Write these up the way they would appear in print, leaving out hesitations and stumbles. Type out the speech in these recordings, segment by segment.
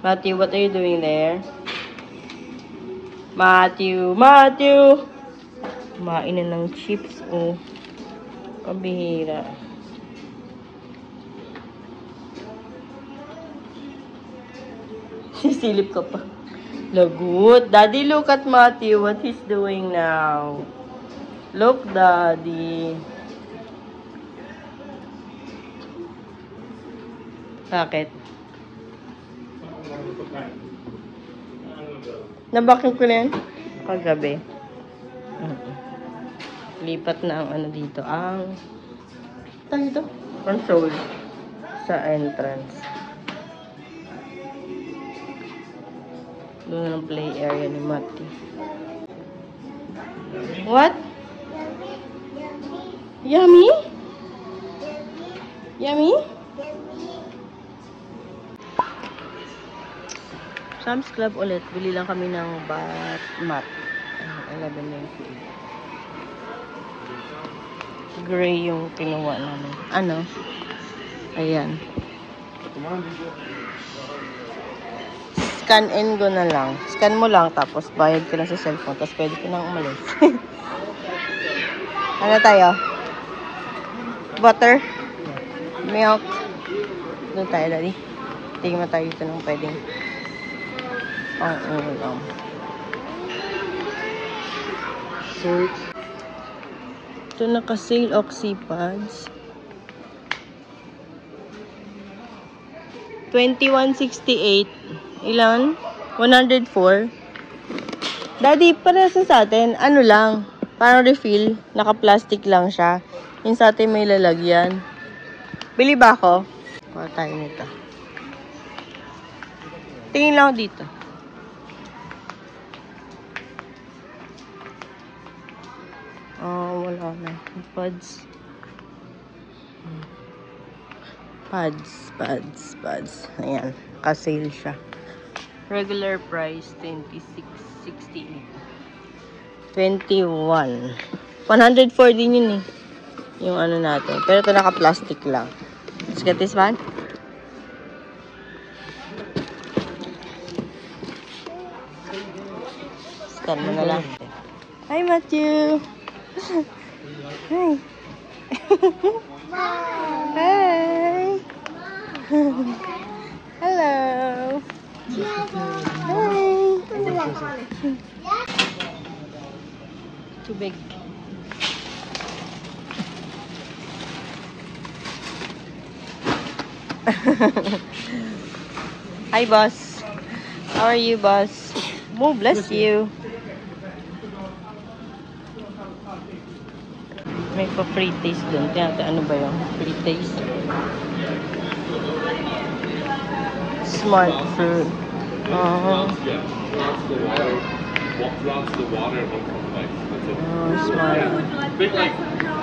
Matthew, what are you doing there? Matthew! Matthew! Kumain na ng chips, oh. Kabihira. Sisilip ka pa. Lagot. Daddy, look at Matthew. What he's doing now. Look, Daddy. Bakit? Nabakin ko na yan? Kagabi. Lipat na ang ano dito. Ang dito? Console. Sa entrance. Doon ang play area ni Matty. What? Yummy? Yummy? Sam's Club ulit. Bili lang kami ng bat mat. 11.98. Gray yung kinuha namin. Ano? Ayan. Scan and go na lang. Scan mo lang, tapos bayad ka lang sa cellphone, tapos pwede ka nang umalis. Ano tayo? Butter? Milk? Doon tayo, Daddy. Tingnan tayo dito ng pwedeng pang-ulam. So, ito naka-sale Oxypads. 21.68. Ilan? 104. Daddy, para sa atin, ano lang, parang refill, naka-plastic lang siya. Yung sa atin may lalagyan. Bili ba ako? Kuha tayo nito. Tingin lang ako dito. Oh, wala na. Pads. Pads. Ayan. Ka-sale siya. Regular price, 26.68. 21. 104 din yun eh. Yung ano natin. Pero ito naka-plastic lang. Let's get this one. Scan mo na lang. Hi, Matthew! Hi! Hi! Hello! Hi! Too big. Hi, boss. How are you, boss? Oh, bless you. May pa-free taste dun. Ano ba yun? Free taste. Smart fruit. Oh, smart.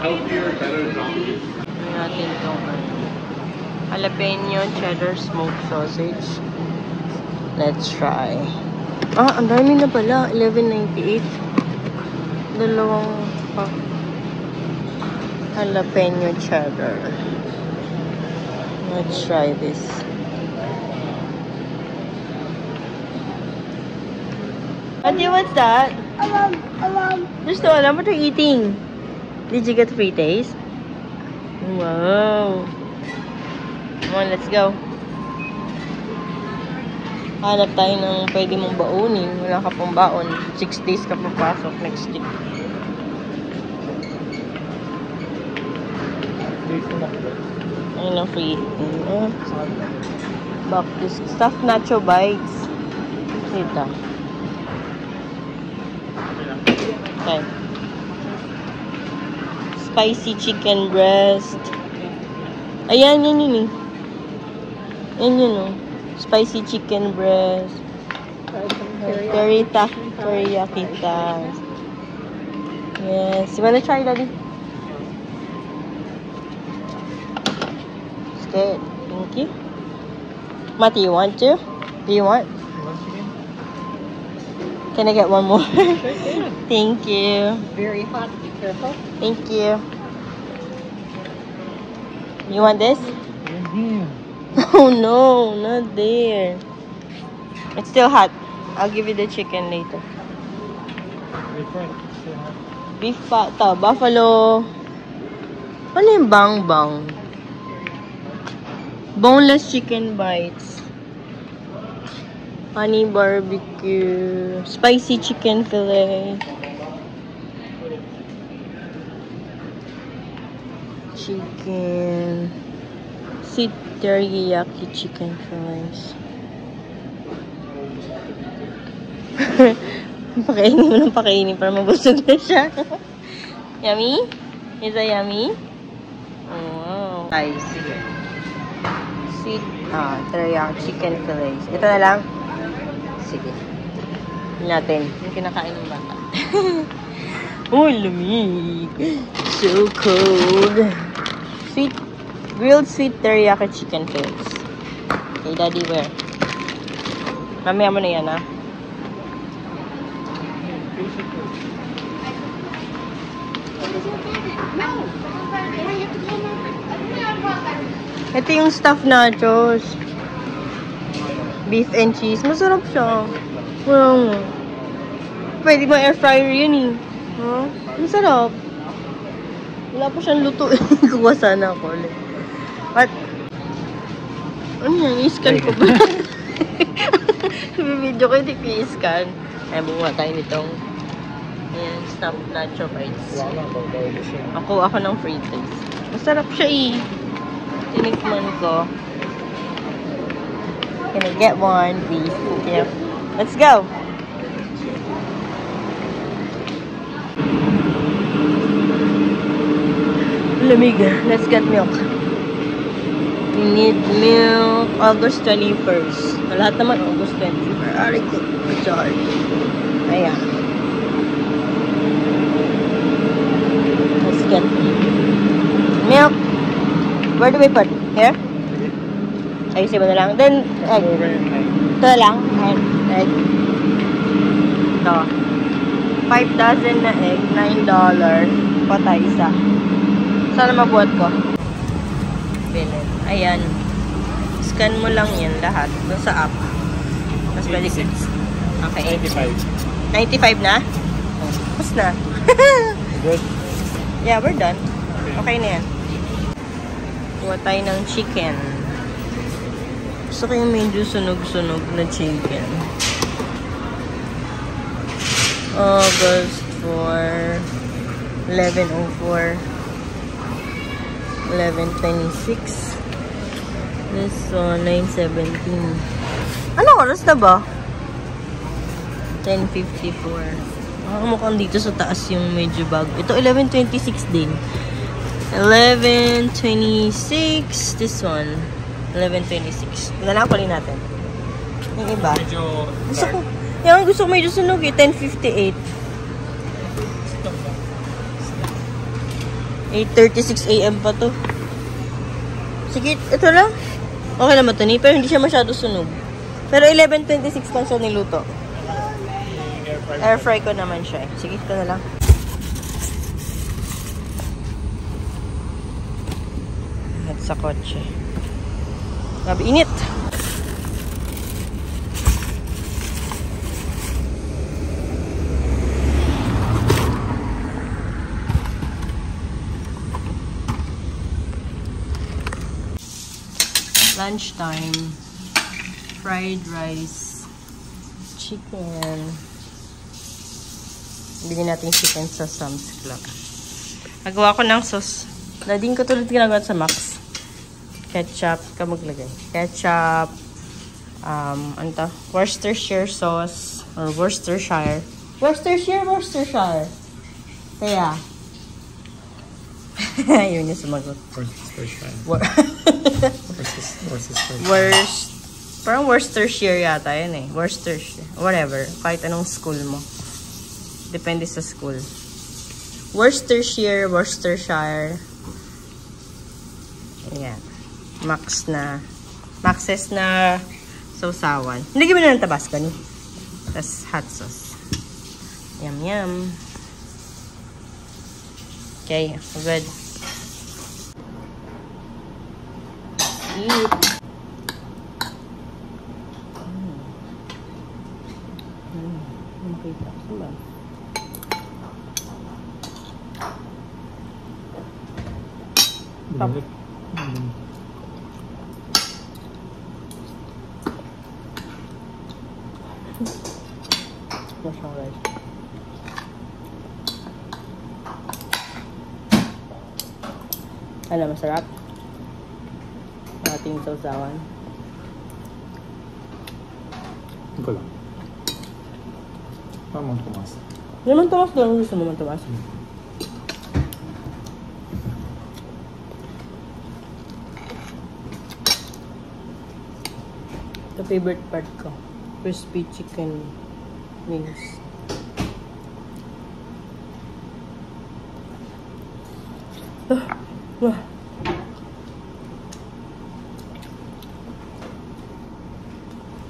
Healthier, better zombies. Natin itong jalapeno cheddar smoked sausage. Let's try. Ah, ang dami na pala. 11.98. Dalawang pack. Jalapeno cheddar. Let's try this. Auntie, what's that? Just the one. What are you eating? Did you get free taste? Wow. Come on, let's go. Hanap tayo ng pwede mong baunin. Wala ka pong baon. 6 days ka papasok next week. Ayun ang free. Back this stuffed nacho bites. Kita. Okay. Spicy chicken breast. Ayan, yan yun eh. Yan yun oh. Spicy chicken breast. Teriyaki tas. Yes. You wanna try, Daddy? It's good. Thank you. Mati, you want to? Do you want? Can I get one more? Thank you. Very hot. Be careful. Thank you. You want this? Oh no, not there. It's still hot. I'll give you the chicken later. Beef pata, buffalo. Ano yung bang bang? Boneless chicken bites. Honey barbecue. Spicy chicken fillet. Chicken. Sweet teriyaki chicken fillets. Pakainin mo ng pakainin para mabusog na siya. Yummy? Is that yummy? Oh, wow. Ay, sige. Sweet teriyaki chicken fillets. Ito na lang? Sige. Yun natin. Yung kinakain ng bata. Oh, lamig. So cold. Grilled sweet teriyaki chicken fillets. Okay, Daddy, where? Mamaya mo na yan, ha? Ito yung stuffed nachos. Beef and cheese. Masarap siya. Wow. Pwede mo air fryer yun eh. Huh? Masarap. Wala pa siyang luto. Kuha sana ako ulit. What? Ano yan? I-scan ko ba? Video ko hindi i-scan. Ay, bunga tayo nitong ayan, stuffed nacho bites. Ako ng free taste. Masarap siya eh. Tinikman ko. Can I get one, please? Yeah. Let's go! Lamig. Let's get milk. We need milk. August 21st. Lahat naman August 21st. Aray ko. Sorry. Ayan. Let's get milk. Where do we put? Here? Ayusin mo na lang. Then, egg. Ito na lang. Egg. Ito. 5 dozen na egg. $9. Patay isa. Sana mabuhat ko. Bilhin. Ayan. Scan mo lang yan lahat. Doon sa app. Mas pwede ko. Okay. 95 na? Oh. Mas na. Good? Yeah, we're done. Okay na yan. Kuha tayo ng chicken. Gusto ko yung medyo sunog-sunog na chicken. August 4, 11:04, 11:26. This one, 9:17. Ano oras na ba? 10:54. Mukhang dito sa taas yung medyo bago. Ito, 11:26 din. 11:26. This one. 11:26. Tingnan lang natin. Yung iba. Gusto ko medyo sunog eh. 10:58. 8:36 AM pa to. Sige, ito lang. Okay naman to ni. Pero hindi siya masyado sunog. Pero 11:26 lang siya niluto. Air fry ko naman siya eh. Sige, ito na lang. At sa kotse. Grabe, init. Lunchtime. Fried rice. Chicken. Bili natin chicken sa Sam's Club. Nagawa ko ng sauce. Na din ko tulad ginagawa sa Max. Ketchup. Ka maglagay. Ketchup. Ano to? Worcestershire sauce. Or Worcestershire. Worcestershire. Kaya. Yun yung sumagot. Worcestershire. Parang Worcestershire yata yan eh. Worcestershire. Whatever. Kahit anong school mo. Depende sa school. Worcestershire. Ayan. Maxes na sausawan. Hindi mo na ng tabasco ni. Tapos hot sauce. Yum, yum. Okay. Good. Eat. Makita ko ba? Balik. Masyang rice. Ano, masarap? Ating sausawan. Hindi ko lang. Parang tumas. Naman tumas lang. Gusto mo man tumas? Ito favorite part ko. Crispy chicken wings. Wah.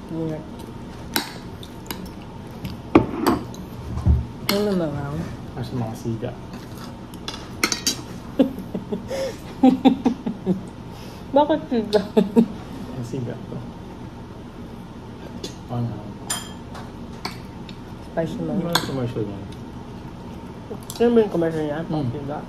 Ingat. Ano naman? Kasi mga siga. Bakit siga? Mga siga to. Ano? Spicy naman. Ano yung commercial yan? Sino ba yung commercial niya? Pang siga?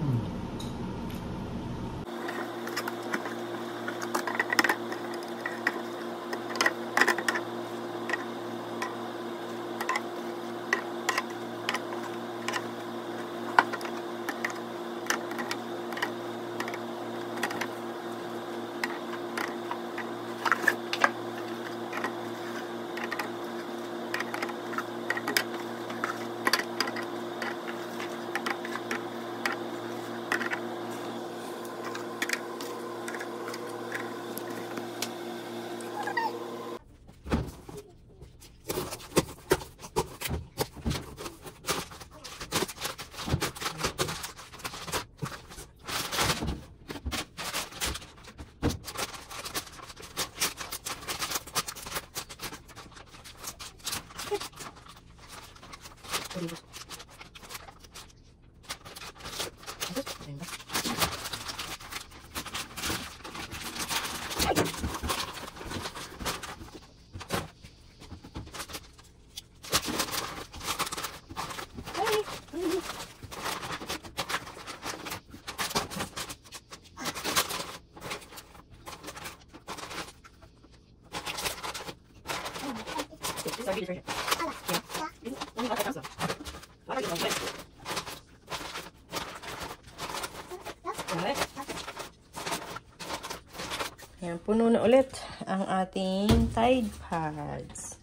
Ayan, puno na ulit ang ating Tide Pods.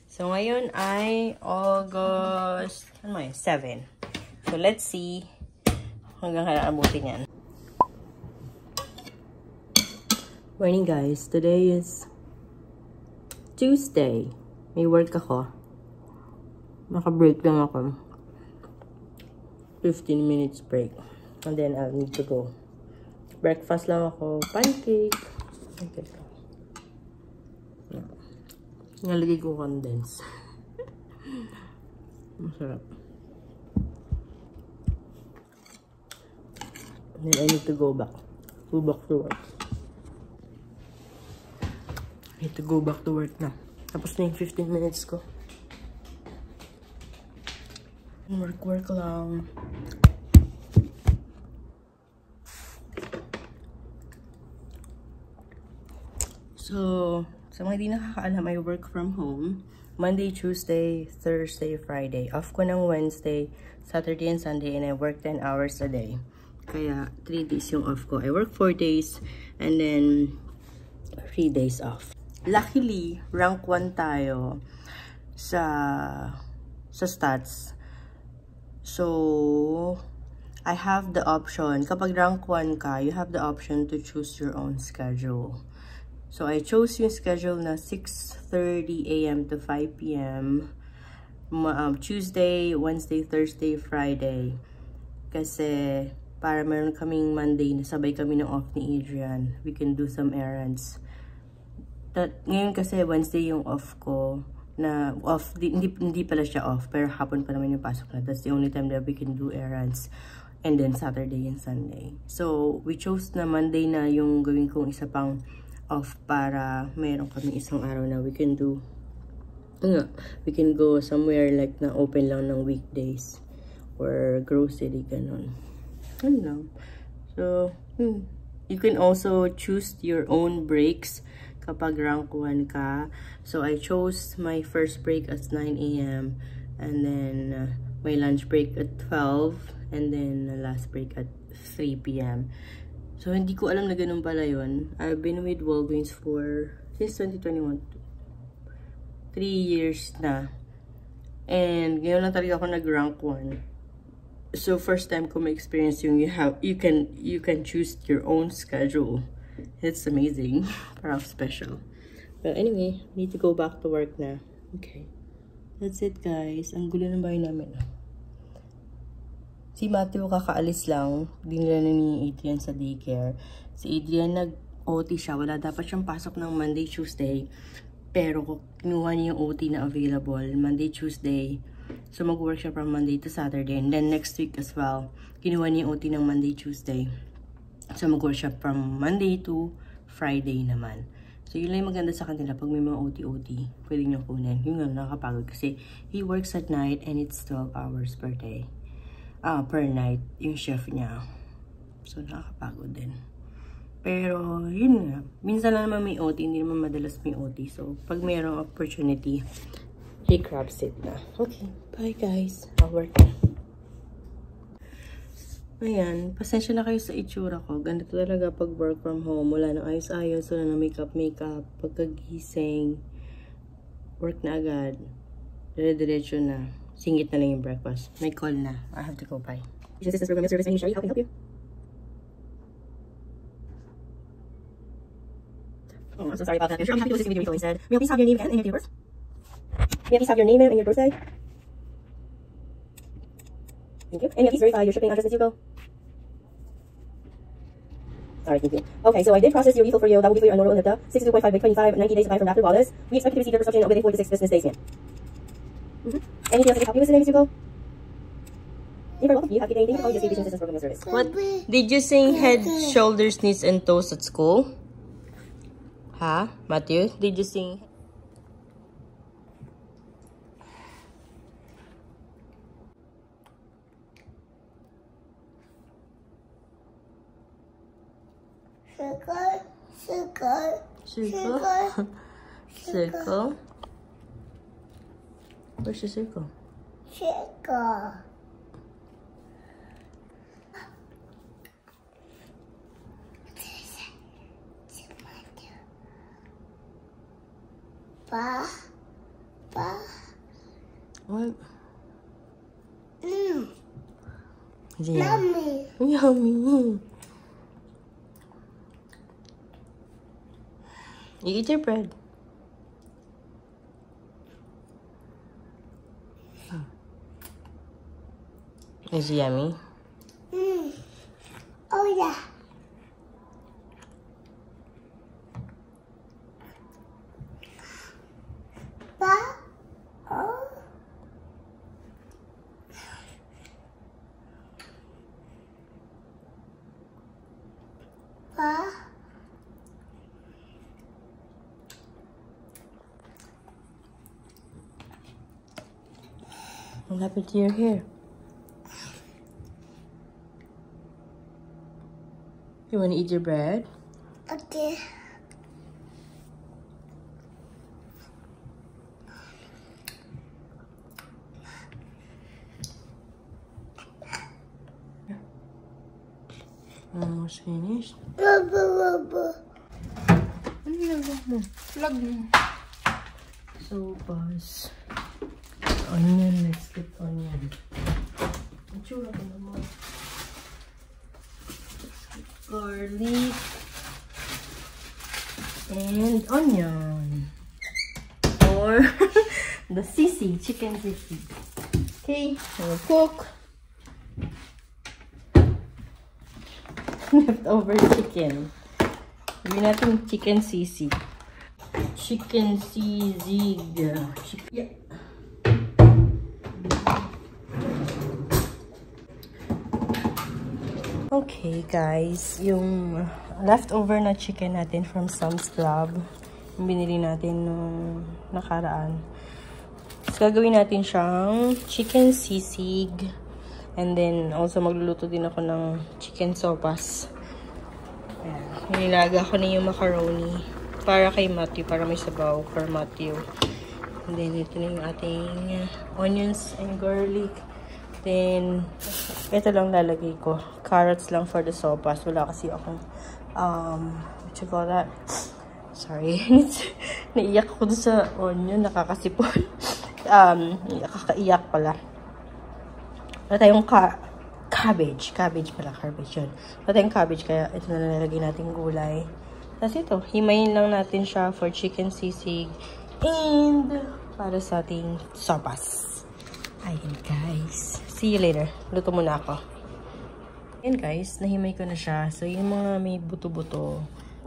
So, ngayon ay August 7. So, let's see hanggang kailan abutin yan. Morning guys, today is Tuesday. May work ako. Naka-break lang ako. 15 minutes break. And then I'll need to go. Breakfast lang ako. Pancake. Nalagay ko condense. Masarap. And then I need to go back. Go back to work. I need to go back to work na. Tapos na yung 15 minutes ko. Work lang. So, sa mga di nakakaalam, I work from home. Monday, Tuesday, Thursday, Friday. Off ko ng Wednesday, Saturday, and Sunday. And I work 10 hours a day. Kaya, 3 days yung off ko. I work 4 days. And then, 3 days off. Luckily, rank 1 tayo sa stats. So, I have the option. Kapag rank 1 ka, you have the option to choose your own schedule. So, I chose yung schedule na 6:30 a.m. to 5 p.m. Tuesday, Wednesday, Thursday, Friday. Kasi, para meron kaming Monday na sabay kami ng off ni Adrian. We can do some errands. Ngayon kasi Wednesday yung off ko. Na off, hindi pala siya off. Pero hapon pa naman yung pasok na. That's the only time that we can do errands. And then Saturday and Sunday. So, we chose na Monday na yung gawin kong isa pang off para meron kami isang araw na we can do. We can go somewhere like na open lang ng weekdays. Or grocery, ganon. Ano lang. So, you can also choose your own breaks kapag rank 1 ka. So, I chose my first break at 9 a.m. And then, my lunch break at 12. And then, last break at 3 p.m. So, hindi ko alam na ganun pala yun. I've been with Walgreens since 2021. 3 years na. And, ngayon lang talaga ako nag-rank 1. So, first time ko ma-experience yung you can choose your own schedule. It's amazing. Parang special. But anyway, need to go back to work na. Okay. That's it, guys. Ang gulo ng bahay namin. Si Matthew kakaalis lang. Dinala na ni Adrian sa daycare. Si Adrian nag-OT siya. Wala dapat siyang pasok ng Monday, Tuesday. Pero kinuha niya yung OT na available. Monday, Tuesday. So mag-work siya from Monday to Saturday. And then next week as well. Kinuha niya yung OT ng Monday, Tuesday. So mag-work siya from Monday to Friday naman. So yun lang yung maganda sa kanila. Pag may mga OT-OT, pwede niyo kunin. Yung nga nakakapagod kasi he works at night and it's 12 hours per day. Per night, yung shift niya. So, nakakapagod din. Pero, yun nga. Minsan lang naman may OT, hindi naman madalas may OT. So, pag mayroong opportunity, he grabs it na. Okay, bye guys. I'll work na. Ayan, pasensya na kayo sa itsura ko. Ganito talaga pag work from home. Wala nang ayos-ayos, wala nang makeup. Pagkagising, work na agad. Dire-diretso na. Singit na lang yung breakfast. May call na. I have to go. Bye. This is program service. How can I help you? Oh, I'm so sorry about that. I'm happy to assist you with your instead. May I please have your name and your date of birth? May I please have your name and your birthday? Thank you. And may I please verify your shipping address as you go? Alright, thank you. Okay, so I did process your vehicle for you. That will be for your annual NIPTA. 62.5 by 25, 90 days supply from Dr. Wallace. We expect to receive your prescription within 4 to 6 business days, ma'am. Anything else I can help you with today, Mr. Hugo? You're very welcome. You have anything to call your patient assistance program service. What? Did you sing head, shoulders, knees, and toes at school? Huh? Matthew? Did you sing? Circle? Circle? Where's the circle? Circle. Pa. What? Mommy. Yummy. You eat your bread. Is it yummy? Oh yeah. Pa. Oh. Pa. What happened to your hair? You want to eat your bread? Okay. Almost finished. Baba. Ano ginagawa mo? Vlog mo. So, pause. Onion, let's get onion. Ang tsura ko naman. Garlic. And onion. Or the sisig, chicken sisig. Okay, we'll cook. Leftover chicken. Gawin natin chicken sisig. Chicken sisig. Yeah. Okay guys, yung leftover na chicken natin from Sam's Club, yung binili natin nung nakaraan. So, gagawin natin siyang chicken sisig. And then, also magluluto din ako ng chicken sopas. Ayan. Nilaga ko na yung macaroni para kay Matthew, para may sabaw for Matthew. And then, ito na yung ating onions and garlic. Then, ito lang lalagay ko. Carrots lang for the sopas. Wala kasi akong, what you call that? Sorry. Naiyak ko doon sa onion. Nakakasipon. Nakakaiyak pala. Wala tayong cabbage. Cabbage pala. Cabbage yun. Wala tayong cabbage. Kaya ito na lalagay natin gulay. Tapos ito. Himayin lang natin siya for chicken sisig. And para sa ating sopas. Ayan guys. See you later. Luto muna ako. Ayan guys. Nahimay ko na siya. So yung mga may buto-buto,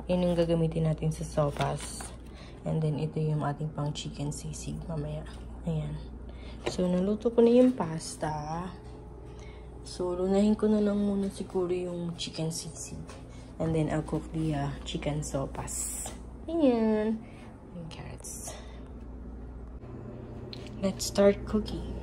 yun yung gagamitin natin sa sopas. And then ito yung ating pang chicken sisig mamaya. Ayan. So naluto ko na yung pasta. So lunahin ko na lang muna siguro yung chicken sisig. And then I'll cook the chicken sopas. Ayan. Yung carrots. Let's start cooking.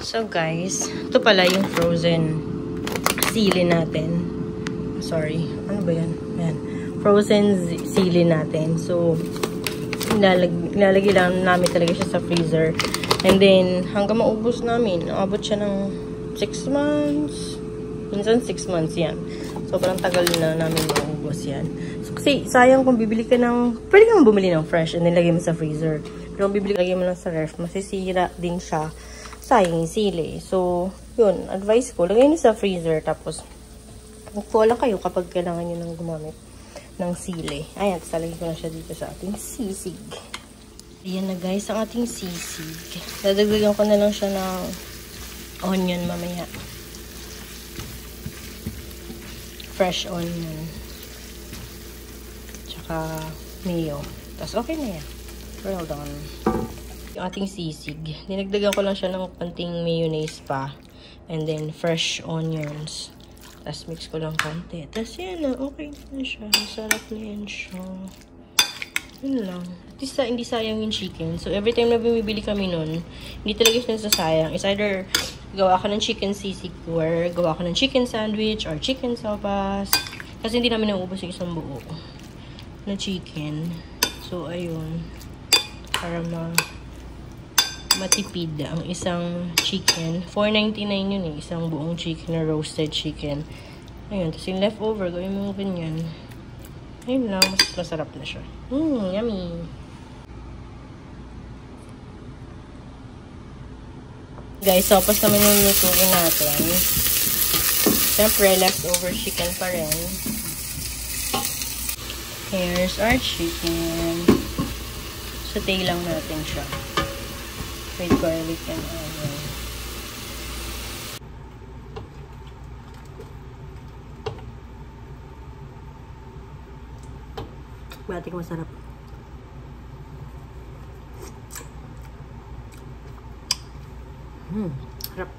So guys, ito pala yung frozen sili natin. Sorry, ano ba yan? Ayan. Frozen sili natin. So, ilalagay lang namin talaga siya sa freezer. And then, hanggang maubos namin. Naabot siya ng 6 months. Minsan 6 months yan. Sobrang tagal na namin maubos yan. So, kasi sayang kung bibili ka ng, pwede kang bumili ng fresh and then lagay mo sa freezer. Pero kung bibili, lagay mo lang sa ref, masisira din siya. Sayang yung sili. So, yun. Advice ko, lagay nyo sa freezer. Tapos, magpuala kayo kapag kailangan nyo nang gumamit ng sili. Ayan, tapos lalagay ko na siya dito sa ating sisig. Ayan na guys, ang ating sisig. Dadagdagan ko na lang siya ng onion mamaya. Fresh onion. Tsaka mayo. Tapos, okay na yan. Well done. Yung ating sisig. Dinagdagan ko lang siya ng konting mayonnaise pa. And then, fresh onions. Tapos, mix ko lang konti. Tapos, yan na. Okay na siya. Masarap na yan siya. Yun lang. At least, hindi sayang yung chicken. So, every time na bumibili kami nun, hindi talaga siya nasasayang. It's either gawa ko ng chicken sisig or gawa ko ng chicken sandwich or chicken sopas. Kasi hindi namin nauubos yung isang buo na chicken. So, ayun. Para matipid ang isang chicken. $4.99 yun eh. Isang buong chicken na roasted chicken. Ayun. Tapos yung leftover, gawin mo ganyan. Ayun lang. Mas masarap na siya. Yummy. Guys, sopas naman yung lutuin natin. Siyempre, leftover chicken pa rin. Here's our chicken. Saute lang natin siya. With garlic and onion. Bati ko masarap. Harap.